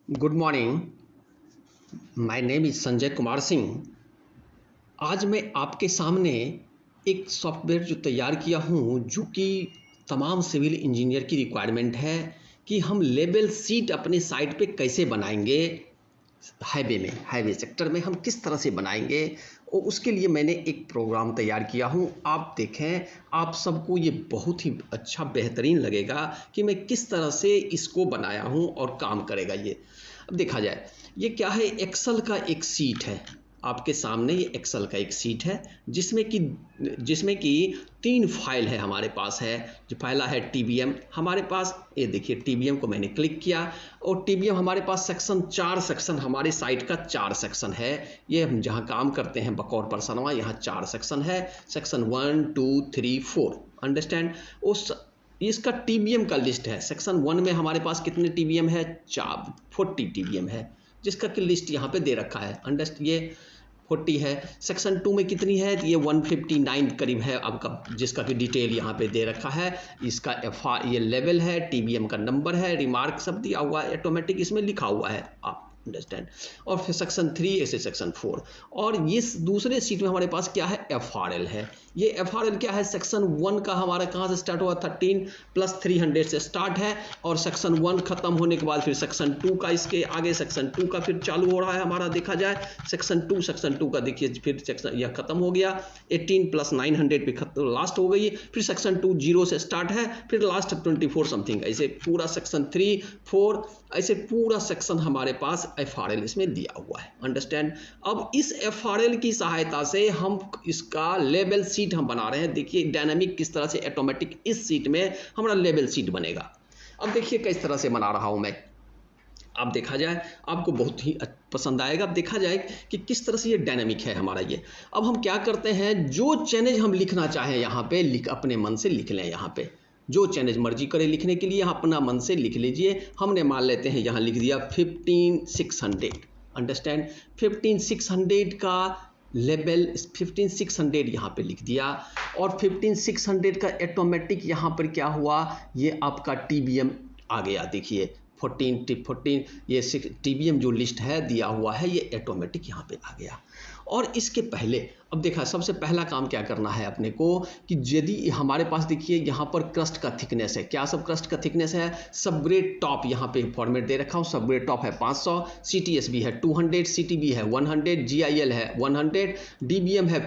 Good morning. My name is Sanjay Kumar Singh. आज मैं आपके सामने एक सॉफ्टवेयर जो तैयार किया हूँ, जो कि तमाम सिविल इंजीनियर की रिक्वायरमेंट है कि हम लेबल सीट अपने साइट पे कैसे बनाएंगे। हाईवे सेक्टर में हम किस तरह से बनाएंगे, और उसके लिए मैंने एक प्रोग्राम तैयार किया हूँ। आप देखें, आप सबको ये बहुत ही अच्छा बेहतरीन लगेगा कि मैं किस तरह से इसको बनाया हूँ और काम करेगा ये। अब देखा जाए, ये क्या है, एक्सेल का एक सीट है आपके सामने। ये एक्सेल का एक सीट है जिसमें कि 3 फाइल है हमारे पास है। जो पहला है टीबीएम हमारे पास, ये देखिए टीबीएम को मैंने क्लिक किया और टीबीएम हमारे पास सेक्शन 4 सेक्शन, हमारे साइट का 4 सेक्शन है। ये हम जहाँ काम करते हैं बकौर पर्सनवा, यहाँ 4 सेक्शन है। Section 1 2 3 4 understand. उस इसका टीबीएम का लिस्ट है। सेक्शन 1 में हमारे पास कितने टीबीएम है, 40 टीबीएम है, जिसका कि लिस्ट यहाँ पे दे रखा है। अंडरस्टैंड, ये 40 है। सेक्शन 2 में कितनी है, ये 159 करीब है आपका, जिसका कि डिटेल यहाँ पे दे रखा है। इसका एफआर ये लेवल है, टीबीएम का नंबर है, रिमार्क सब दिया हुआ है, ऑटोमेटिक इसमें लिखा हुआ है, आप अंडरस्टैंड। और फिर सेक्शन 3 ऐसे सेक्शन 4। और इस दूसरे सीट में हमारे पास क्या है, एफआरएल है। ये एफआरएल क्या है, सेक्शन 1 का हमारा कहाँ से स्टार्ट हुआ, 13 + 300 से स्टार्ट है। और सेक्शन 1 खत्म होने के बाद फिर सेक्शन 2 का, इसके आगे सेक्शन 2 का फिर चालू हो रहा है हमारा। देखा जाए सेक्शन 2 का देखिए, फिर सेक्शन यह खत्म हो गया। 18 + 900 पे लास्ट हो गई। फिर सेक्शन 2 0 से स्टार्ट है, फिर लास्ट 24 समथिंग, ऐसे पूरा सेक्शन 3 4 ऐसे पूरा सेक्शन हमारे पास एफआरएल इसमें दिया हुआ है। अंडरस्टैंड। अब इस एफआरएल की सहायता से हम इसका लेबल सीट हम बना रहे हैं। देखिए डायनामिक किस तरह से ऑटोमेटिक इस सीट में हमारा लेबल सीट बनेगा। अब देखिए किस तरह से बना रहा हूं मैं। अब देखा जाए आपको बहुत ही पसंद आएगा। अब देखा जाए कि किस तरह से ये डायनामिक है हमारा ये। अब हम क्या करते हैं, जो चेंज हम लिखना चाहें यहाँ पे अपने मन से लिख लें। यहाँ पे जो चेंज मर्जी करें लिखने के लिए, अपना मन से लिख लीजिए। हमने मान लेते हैं यहाँ लिख दिया 15600। अंडरस्टैंड, 15600 का लेबल 15600 यहाँ पे लिख दिया। और 15600 का ऑटोमेटिक यहाँ पर क्या हुआ, ये आपका टीबीएम आ गया। देखिए 14 ये टीबीएम जो लिस्ट है दिया हुआ है, ये ऑटोमेटिक यहाँ पे आ गया। और इसके पहले अब देखा, सबसे पहला काम क्या करना है अपने को कि यदि हमारे पास देखिए यहाँ पर क्रस्ट का थिकनेस है, क्या सब क्रस्ट का थिकनेस है, सबग्रेड टॉप यहाँ पे फॉर्मेट दे रखा हूँ। सबग्रेड टॉप है 500, सीटीएसबी है 200, सीटीबी है 100, जीआईएल है 100, डीबीएम है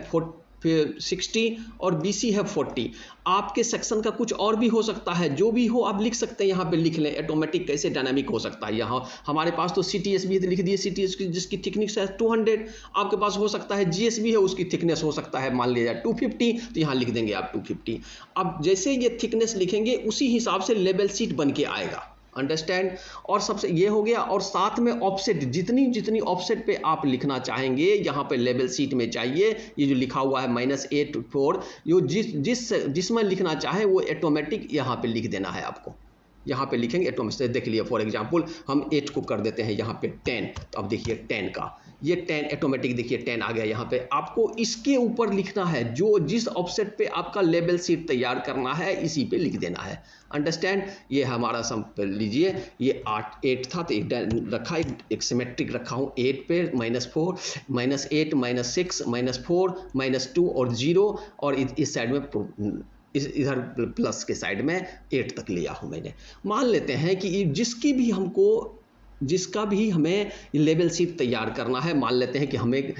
60 और बीसी है 40। आपके सेक्शन का कुछ और भी हो सकता है, जो भी हो आप लिख सकते हैं, यहाँ पे लिख लें। ऑटोमेटिक कैसे डायनामिक हो सकता है। यहाँ हमारे पास तो सीटीएसबी लिख दिए, सीटीएसबी जिसकी थिकनेस है 200। आपके पास हो सकता है जीएसबी है, उसकी थिकनेस हो सकता है मान लिया 250, तो यहाँ लिख देंगे आप 250। अब जैसे ये थिकनेस लिखेंगे उसी हिसाब से लेबल सीट बन के आएगा। अंडरस्टैंड। और सबसे ये हो गया। और साथ में ऑफसेट, जितनी ऑफसेट पे आप लिखना चाहेंगे यहाँ पे लेबल सीट में चाहिए, ये जो लिखा हुआ है -84, यो जिसमें लिखना चाहे वो ऑटोमेटिक यहाँ पे लिख देना है आपको। यहाँ पे लिखेंगे ऑटोमेटिक। देख लिया, फॉर एग्जांपल हम 8 को कर देते हैं यहाँ पे 10। तो अब देखिए 10 का ये 10 ऑटोमेटिक, देखिए 10 आ गया। यहाँ पे आपको इसके ऊपर लिखना है, जो जिस ऑफसेट पे आपका लेबल सीट तैयार करना है इसी पे लिख देना है। अंडरस्टैंड। ये हमारा सम लीजिए, ये 8 था तो एक रखा, एक सिमेट्रिक रखा हूँ 8 पे, -4 -8 -6 -4 -2 और 0। और इस साइड में इधर प्लस के साइड में 8 तक लिया हूँ मैंने। मान लेते हैं कि जिसका भी हमें लेवल शीट तैयार करना है, मान लेते हैं कि हमें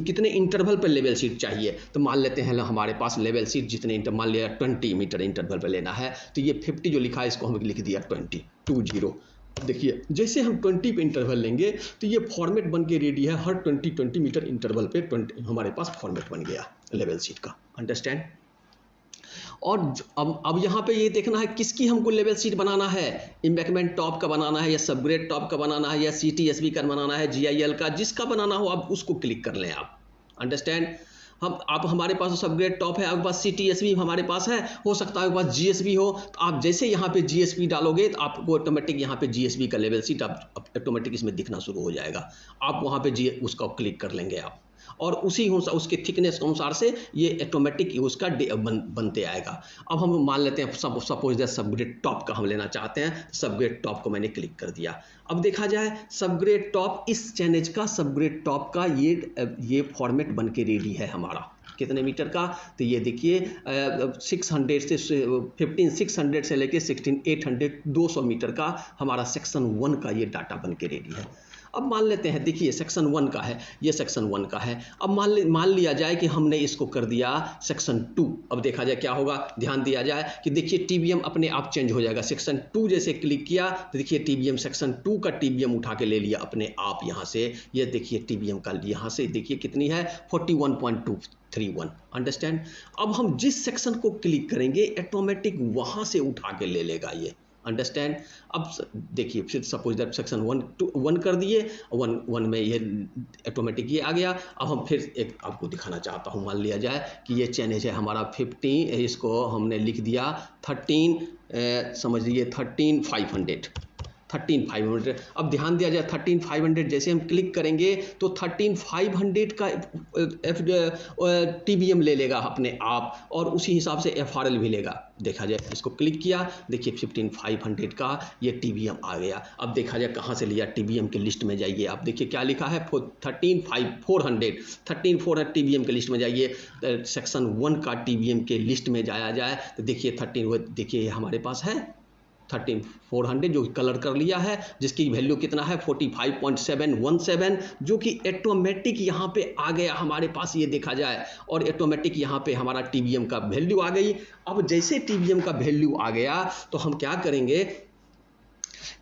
कितने इंटरवल पर लेवल शीट चाहिए, तो मान लेते हैं हमारे पास लेवल शीट जितने मान लिया 20 मीटर इंटरवल पर लेना है, तो ये 50 जो लिखा है इसको हमें लिख दिया 20। देखिए जैसे हम 20 पे इंटरवल लेंगे तो ये फॉर्मेट बन के रेडी है। हर 20 मीटर इंटरवल पे 20 हमारे पास फॉर्मेट बन गया लेवल शीट का। अंडरस्टैंड। और अब यहाँ पे ये देखना है किसकी हमको लेवल सीट बनाना है, एम्बैंकमेंट टॉप का बनाना है या सबग्रेड टॉप का बनाना है या सीटीएसबी का बनाना है, जीआईएल का, जिसका बनाना हो आप उसको क्लिक कर लें आप। अंडरस्टैंड। आप हमारे पास सबग्रेड टॉप है, आपके पास सीटीएसबी हमारे पास है, हो सकता है आपके पास जीएसबी हो, तो आप जैसे यहाँ पे जीएसबी डालोगे तो आपको ऑटोमेटिक यहाँ पे जीएसबी का लेवल सीट आप ऑटोमेटिक इसमें दिखना शुरू हो जाएगा। आप वहाँ पे उसका क्लिक कर लेंगे आप। और उसी उसके थिकनेस के अनुसार से ये ऑटोमेटिक उसका बनते आएगा। अब हम मान लेते हैं सपोज दैट सबग्रेड टॉप का हम लेना चाहते हैं, सबग्रेड टॉप को मैंने क्लिक कर दिया। अब देखा जाए सबग्रेड टॉप, इस चैनल का सबग्रेड टॉप का ये फॉर्मेट बन के रेडी है हमारा। कितने मीटर का, तो ये देखिए 600 से 15600 से लेके 16800 200 मीटर का हमारा सेक्शन 1 का ये डाटा बन के रेडी है। अब मान लेते हैं, देखिए सेक्शन 1 का है, ये सेक्शन 1 का है। अब मान लिया जाए कि हमने इसको कर दिया सेक्शन 2। अब देखा जाए क्या होगा, ध्यान दिया जाए कि देखिए टीबीएम अपने आप चेंज हो जाएगा। सेक्शन 2 जैसे क्लिक किया तो देखिए टीबीएम सेक्शन 2 का टीबीएम उठा के ले लिया अपने आप यहाँ से। ये देखिए टीबीएम का यहाँ से देखिए कितनी है 41.231। अंडरस्टैंड। अब हम जिस सेक्शन को क्लिक करेंगे ऑटोमेटिक वहाँ से उठा के ले लेगा ये। अंडरस्टैंड। अब देखिए फिर सपोज दैट सेक्शन 1 कर दिए, 1 में ये ऑटोमेटिक ये आ गया। अब हम फिर एक आपको दिखाना चाहता हूँ, मान लिया जाए कि ये चैनल है हमारा 50, इसको हमने लिख दिया 13, समझ लीजिए 13500। अब ध्यान दिया जाए 13500 जैसे हम क्लिक करेंगे तो 13500 का टीबीएम ले लेगा अपने आप, और उसी हिसाब से एफआरएल भी लेगा। देखा जाए इसको क्लिक किया, देखिए 15500 का ये टीबीएम आ गया। अब देखा जाए कहाँ से लिया, टीबीएम के लिस्ट में जाइए। आप देखिए क्या लिखा है 13400 टीबीएम के लिस्ट में जाइए। सेक्शन 1 का टीबीएम के लिस्ट में जाया जाए तो देखिए 13, देखिए हमारे पास है 13400 जो कलर कर लिया है, जिसकी वैल्यू कितना है 45.717, जो कि ऑटोमेटिक यहाँ पे आ गया हमारे पास, ये देखा जाए। और ऑटोमेटिक यहाँ पे हमारा टीबीएम का वैल्यू आ गई। अब जैसे टीबीएम का वैल्यू आ गया तो हम क्या करेंगे,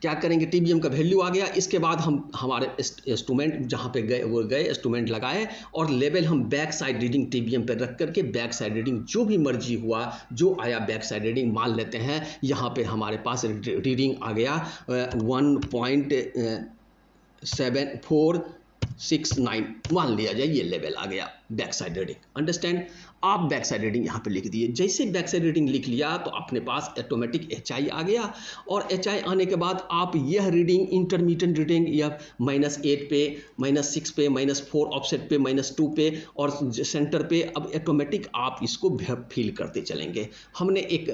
टीबीएम का वैल्यू आ गया। इसके बाद हम हमारे इंस्ट्रूमेंट जहाँ पे गए वो गए, इंस्ट्रूमेंट लगाए और लेवल हम बैक साइड रीडिंग टीबीएम पे रख करके बैक साइड रीडिंग जो भी मर्जी हुआ, जो आया बैक साइड रीडिंग मान लेते हैं। यहाँ पे हमारे पास रीडिंग आ गया 1.7469 मान लिया जाए, ये लेवल आ गया बैक साइड रीडिंग। अंडरस्टैंड। आप बैक साइड रीडिंग यहाँ पे लिख दिए। जैसे बैक साइड रीडिंग लिख लिया तो अपने पास ऑटोमेटिक एचआई आ गया, और एचआई आने के बाद आप यह रीडिंग इंटरमीडिएट रीडिंग या -8 पे, -6 पे, -4 ऑफसेट पे, -2 पे और सेंटर पे, अब ऑटोमेटिक आप इसको फिल करते चलेंगे। हमने एक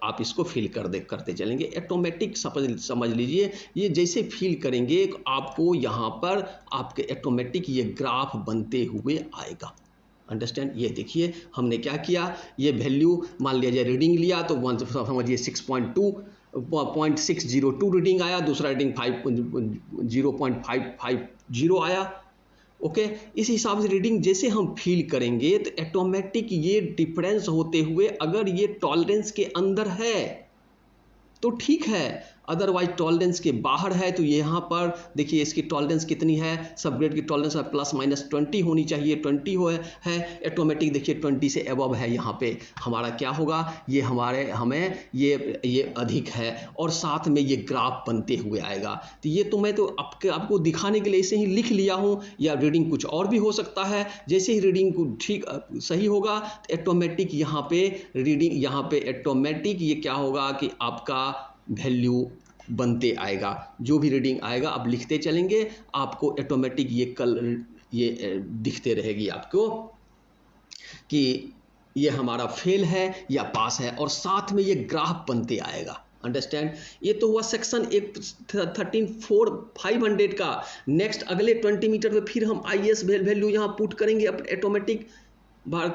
आप इसको फिल करते चलेंगे ऑटोमेटिक। समझ लीजिए ये जैसे फिल करेंगे आपको यहाँ पर आपके ऑटोमेटिक ये ग्राफ बनते हुए आएगा। अंडरस्टैंड। ये देखिए हमने क्या किया, ये वैल्यू मान लिया जाए रीडिंग लिया तो समझिए 6.602 रीडिंग आया, दूसरा रीडिंग 0.550 आया। ओके, इस हिसाब से रीडिंग जैसे हम फील करेंगे तो ऑटोमेटिक ये डिफरेंस होते हुए अगर ये टॉलरेंस के अंदर है तो ठीक है, अदरवाइज टॉलरेंस के बाहर है तो यहाँ पर देखिए इसकी टॉलरेंस कितनी है, सबग्रेड की टॉलरेंस है ±20 होनी चाहिए, 20 है ऑटोमेटिक। देखिए 20 से अबव है, यहाँ पे हमारा क्या होगा, ये हमें ये अधिक है और साथ में ये ग्राफ बनते हुए आएगा। तो ये तो मैं तो आपको दिखाने के लिए ऐसे ही लिख लिया हूँ, या रीडिंग कुछ और भी हो सकता है। जैसे ही रीडिंग को ठीक सही होगा तो ऑटोमेटिक यहाँ पे रीडिंग, यहाँ पे ऑटोमेटिक ये क्या होगा कि आपका वैल्यू बनते आएगा। जो भी रीडिंग आएगा आप लिखते चलेंगे, आपको ऑटोमेटिक ये दिखते रहेगी आपको कि ये हमारा फेल है या पास है, और साथ में ये ग्राफ बनते आएगा। अंडरस्टैंड। ये तो हुआ सेक्शन 134,500 का। नेक्स्ट अगले 20 मीटर पे फिर हम IS वैल्यू यहाँ पुट करेंगे, ऑटोमेटिक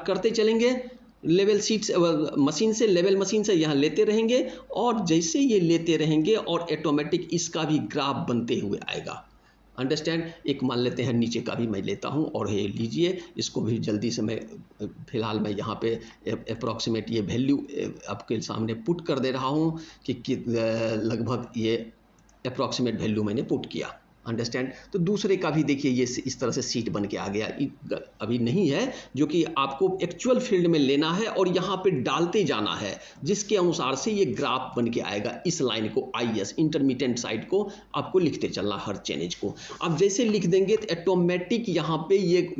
करते चलेंगे। लेवल सीट से मशीन से, लेवल मशीन से यहाँ लेते रहेंगे, और जैसे ये लेते रहेंगे और ऑटोमेटिक इसका भी ग्राफ बनते हुए आएगा। अंडरस्टैंड। एक मान लेते हैं नीचे का भी मैं लेता हूँ, और ये लीजिए इसको भी जल्दी से मैं फिलहाल मैं यहाँ पे अप्रॉक्सीमेट ये वैल्यू आपके सामने पुट कर दे रहा हूँ कि लगभग ये अप्रॉक्सीमेट वैल्यू मैंने पुट किया। अंडरस्टैंड। तो दूसरे का भी देखिए ये इस तरह से सीट बन के आ गया। अभी नहीं है, जो कि आपको एक्चुअल फील्ड में लेना है और यहाँ पे डालते जाना है, जिसके अनुसार से ये ग्राफ बन के आएगा। इस लाइन को IS इंटरमीडिएट साइड को आपको लिखते चलना, हर चैनल को। अब जैसे लिख देंगे तो ऑटोमेटिक यहाँ पे ये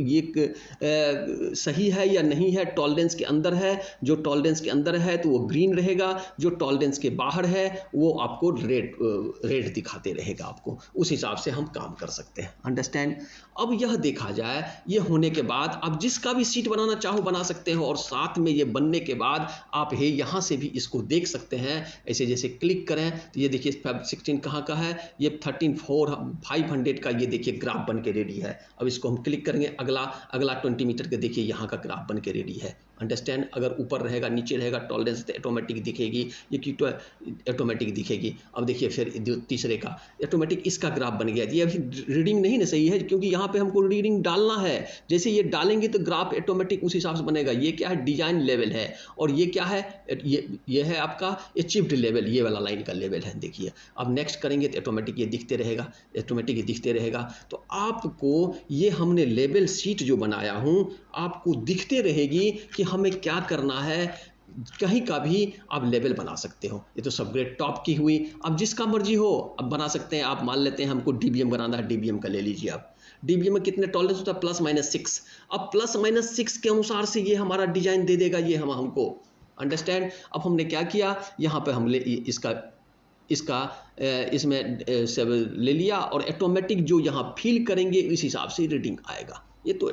सही है या नहीं है, टॉलरेंस के अंदर है। जो टॉलरेंस के अंदर है तो वो ग्रीन रहेगा, जो टॉलरेंस के बाहर है वो आपको रेड दिखाते रहेगा। आपको उस हिसाब से हम काम कर सकते हैं। अंडरस्टैंड। अब यह देखा जाए, ये होने के बाद आप जिसका भी सीट बनाना चाहो बना सकते हो, और साथ में ये बनने के बाद आप यहाँ से भी इसको देख सकते हैं। ऐसे जैसे क्लिक करें तो ये देखिए 16 कहाँ का है, ये 13,500 का ये देखिए ग्राफ बन के रेडी है। अब इसको हम क्लिक करेंगे, अगला 20 मीटर का देखिए यहाँ का ग्राफ बन के रेडी है। अंडरस्टैंड। अगर ऊपर रहेगा नीचे रहेगा टॉलरेंस तो ऑटोमेटिक दिखेगी, ये की ऑटोमेटिक दिखेगी। अब देखिए फिर तीसरे का ऑटोमेटिक इसका ग्राफ बन गया। ये अभी रीडिंग नहीं ना सही है, क्योंकि यहाँ पे हमको रीडिंग डालना है। जैसे ये डालेंगे तो ग्राफ ऑटोमेटिक उस हिसाब से बनेगा। ये क्या है, डिजाइन लेवल है, और ये क्या है, ये है आपका अचीव्ड लेवल, ये वाला लाइन का लेवल है। देखिए अब नेक्स्ट करेंगे तो ऑटोमेटिक ये दिखते रहेगा, ऑटोमेटिक ये दिखते रहेगा। तो आपको ये हमने लेवल शीट जो बनाया हूँ आपको दिखते रहेगी कि हमें क्या करना है। कहीं का भी आप लेवल बना सकते हो। ये तो सब ग्रेड टॉप की हुई। अब जिसका मर्जी हो अब बना सकते हैं। आप मान लेते हैं हमको डीबीएम बनाना है, डीबीएम का ले लीजिए आप। डीबीएम में कितने टॉलरेंस होता है, +-6। अब +-6 के अनुसार से ये हमारा डिजाइन दे देगा ये हमको। अंडरस्टैंड। अब हमने क्या किया, यहाँ पे हम इसमें सब ले लिया, और ऑटोमेटिक जो यहाँ फील करेंगे इस हिसाब से रीडिंग आएगा। ये तो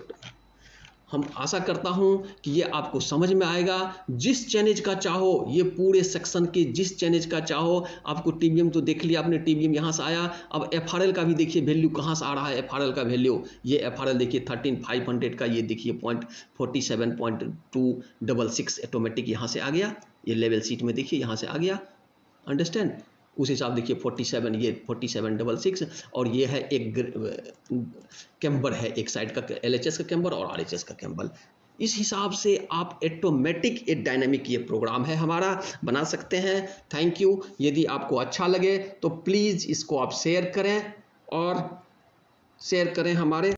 हम आशा करता हूं कि ये आपको समझ में आएगा। जिस चैनेज का चाहो, ये पूरे सेक्शन के जिस चैनेज का चाहो, आपको टीबीएम तो देख लिया आपने, टीबीएम यहाँ से आया। अब एफआरएल का भी देखिए वैल्यू कहाँ से आ रहा है। एफआरएल का वैल्यू, ये एफआरएल देखिए 13,500 का, ये देखिए 47.266 ऑटोमेटिक यहाँ से आ गया। ये लेवल शीट में देखिए यहाँ से आ गया। अंडरस्टैंड। उस हिसाब देखिए 47, ये 4766, और ये है एक कैम्बर है, एक साइड का एलएचएस का कैम्बर और आरएचएस का कैम्बर। इस हिसाब से आप ऑटोमेटिक एक डायनामिक ये प्रोग्राम है हमारा बना सकते हैं। Thank you. यदि आपको अच्छा लगे तो प्लीज़ इसको आप शेयर करें, और शेयर करें हमारे